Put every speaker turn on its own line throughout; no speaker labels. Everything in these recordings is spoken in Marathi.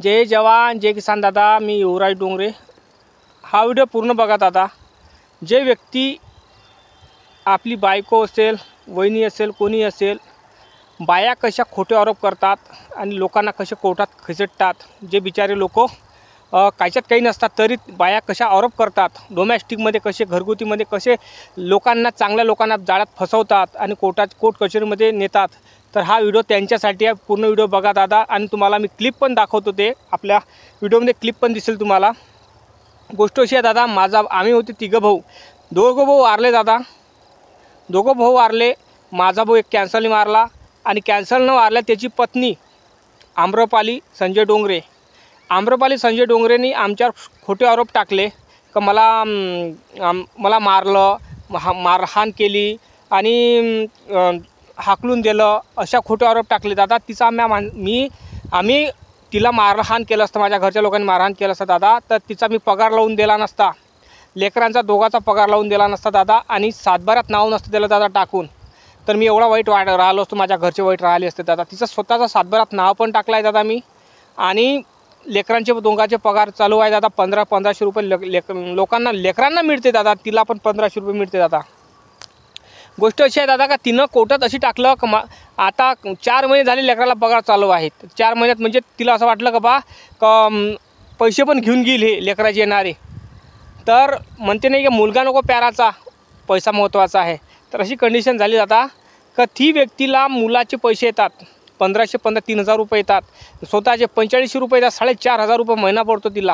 जय जवान जय किसान दादा, मी युवराज डोंगरे। हा व्हिडिओ पूर्ण बघा दादा। जे व्यक्ती आपली बायको असेल, वहिनी असेल, कोणी असेल, बाया कशा खोटे आरोप करतात आणि लोकांना कसे कोर्टात खचटतात, जे बिचारे लोक कायच्यात काही नसतात तरी बाया कशा आरोप करतात, डोमेस्टिकमध्ये कसे, घरगुतीमध्ये कसे लोकांना, चांगल्या लोकांना जाळ्यात फसवतात आणि कोर्ट कचेरीमध्ये नेतात। तर हा व्हिडिओ त्यांच्यासाठी आहे। पूर्ण व्हिडिओ बघा दादा आणि तुम्हाला मी क्लिप पण दाखवतो, ते आपल्या व्हिडिओमध्ये क्लिप पण दिसेल तुम्हाला। गोष्ट अशी आहे दादा, आम्ही होते तिघं भाऊ, दोघं भाऊ वारले दादा, दोघं भाऊ वारले। माझा भाऊ एक कॅन्सरने मारला आणि कॅन्सर न वारल्या त्याची पत्नी आम्रपाली संजय डोंगरे, आम्रपाली संजय डोंगरेंनी आमच्यावर खोटे आरोप टाकले की मला मारलं, मारहाण केली आणि हाकलून दिलं, अशा खोटे आरोप टाकले दादा। तिचा आम्ही तिला मारहाण केलं असतं, माझ्या घरच्या लोकांनी मारहाण केलं असतं दादा, तर तिचा मी पगार लावून दिला नसता, लेकरांचा दोघाचा पगार लावून दिला नसता दादा, आणि सातबाऱ्यात नाव नसतं दिलं दादा टाकून, तर मी एवढा वाईट राहिलो असतो, माझ्या घरचे वाईट राहिले असते दादा। तिचा स्वतःचा सातबाऱ्यात नाव पण टाकला आहे दादा मी, आणि लेकरांचे दोघांचे पगार चालू आहे दादा। 1500 रुपये लेकरांना मिळते दादा, तिला पण 1500 रुपये मिळते दादा। गोष्ट अशी आहे दादा का तिनं कोर्टात अशी टाकलं की आता 4 महिने झाले लेकराला पगार चालू आहेत। 4 महिन्यात म्हणजे तिला असं वाटलं का पैसे पण घेऊन गेले हे लेकराचे येणारे, तर म्हणते नाही की मुलगा नको प्याराचा, पैसा महत्त्वाचा आहे। तर अशी कंडिशन झाली दादा का ती व्यक्तीला मुलाचे पैसे येतात 1500 3000 रुपये येतात, स्वतःचे 4500 रुपये येतात, 4500 रुपये महिना पडतो तिला।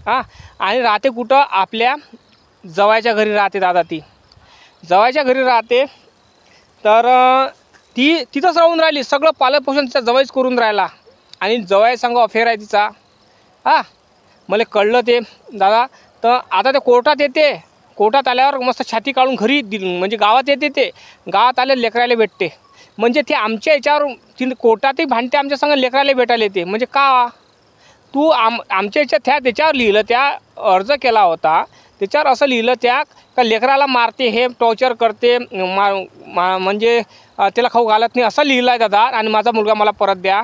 हां, आणि राहते कुठं? आपल्या जवायच्या घरी राहते दादा। ती जवायच्या घरी राहते, तर ती तिथंच राहून राहिली, सगळं पालकपोषण तिचा जवाईच करून राहिला, आणि जवाई संग अफेअर आहे तिचा। हां, मला कळलं ते दादा। तर आता ते कोर्टात येते, कोर्टात आल्यावर मस्त छाती काढून घरी म्हणजे गावात येते, ते गावात आले लेकरायला भेटते, म्हणजे ते आमच्या याच्यावर ती कोर्टातही भांडते, आमच्या संग लेकरायला भेटायला येते। म्हणजे का तू आमच्या याच्यात त्याच्यावर लिहिलं, त्या अर्ज केला होता त्याच्यावर असं लिहिलं त्या का लेकराला मारते, हे टॉर्चर करते, म्हणजे त्याला खाऊ घालत नाही, असं लिहिलं आहे दादा, आणि माझा मुलगा मला परत द्या।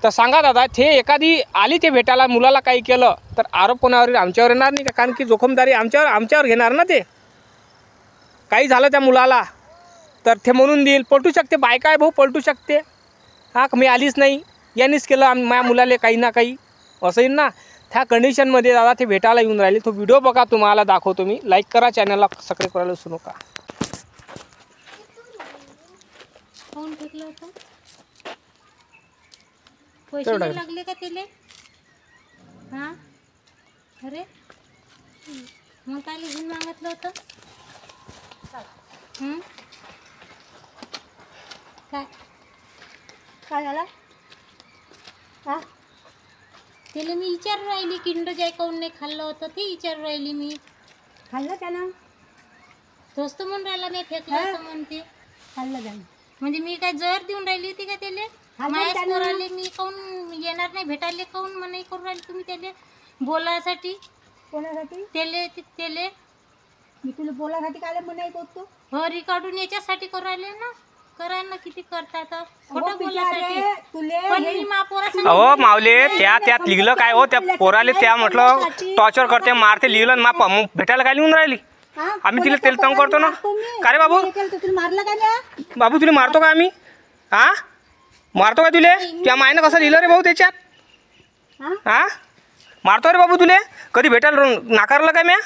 तर सांगा दादा, ते एखादी आली ते भेटायला, मुलाला काही केलं तर आरोप कोणावर? आमच्यावर येणार नाही का? कारण की जोखमदारी आमच्यावर घेणार ना, ते काही झालं त्या मुलाला तर ते म्हणून देईल, पलटू शकते, बायका आहे भाऊ, पलटू शकते। हां, मी आलीच नाही, यांनीच केलं माझ्या मुलाला काही ना काही, असं येईल ना। त्या कंडिशनमध्ये दादा ते भेटायला येऊन राहिले। तो व्हिडिओ बघा, तुम्हाला दाखवतो मी। लाईक करा, चॅनलला सबस्क्राईब करायला विसरू नका।
कोण फेकलं होतं? पैसे नाही लागले का तिले? हां, अरे मग काय लिहून मागितलं होतं? काय झालं? हां, तिला मी विचारून राहिली, किंडर जॉय काऊन नाही खाल्लं होतं ते विचारून राहिली मी।
खाल्लं त्यानं,
तोच तर म्हणून राहिला नाही फेकलं होतं म्हणते।
खाल्लं त्यानं,
म्हणजे मी काय जर देऊन राहिली होती का त्याले? मायाच पोराले मी काऊन येणार नाही भेटायला, काऊन मनाई करून राहिली तुम्ही त्याले बोलायसाठी?
कोणासाठी?
त्याले
मी तुला बोलासाठी काय मनाई करतो?
हो, रिकॉर्डून याच्यासाठी करू राहिले ना, करायला किती करतात खोटं बोलायसाठी। पण मी मा पोरा
अहो मावले, त्यात लिहिलं काय हो? त्या पोराले त्या म्हटलं टॉर्चर करते, मारते, लिहिलं ना, भेटायला काय लिहून राहिली? आम्ही तिला तेल तंग करतो ना, का रे बाबू?
मारलं का
बाबू तुला मारतो का आम्ही? हां, मारतो का तुले? त्या मायनं कसं लिहिलं रे भाऊ त्याच्यात? हां, मारतो रे बाबू तुले? कधी भेटायला नाकारलं काय म्या?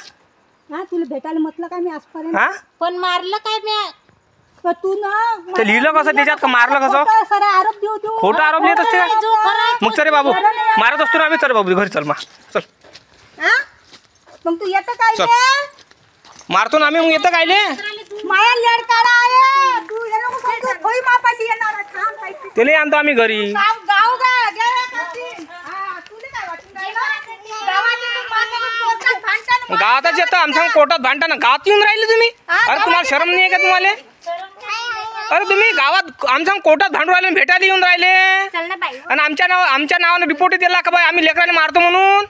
हां, तुला भेटायला म्हटलं का मी आजपर्यंत?
हां,
पण मारलं काय म्या?
तू ना
ते लिहिलं कसं त्याच्यात, का मारलं कसं?
सारा आरोप देऊ
खोटा आरोप लिहित असते का? मग चल रे बाबू, मारत असतो ना आम्ही, चल बाबू घरी, चल मा चल।
हां, मग तू येतं काय?
मारतो ना आम्ही, मग येतं कायले?
माया लेड काढा आहे, तू ये नको सांगू, होई मापाशी येणार आहे, थांब काय ते.
त्याला आणतो आम्ही घरी।
गाव गा गे काकी. हां, तुला काय वाटून राहिलं? गावाची तू माणसं कोर्टात भांडताना
गावातच येतं, आमच्या कोर्टात भांडताना गावात येऊन राहिले तुम्ही? अरे तुम्हाला शरम नाही आहे का तुम्हाला? अरे तुम्ही गावात आमच्या कोर्टात भांडून राहिले, भेटायला येऊन राहिले,
चल ना बाई,
आणि आमच्या नावानं रिपोर्ट दिला का बाई आम्ही लेकराने मारतो म्हणून?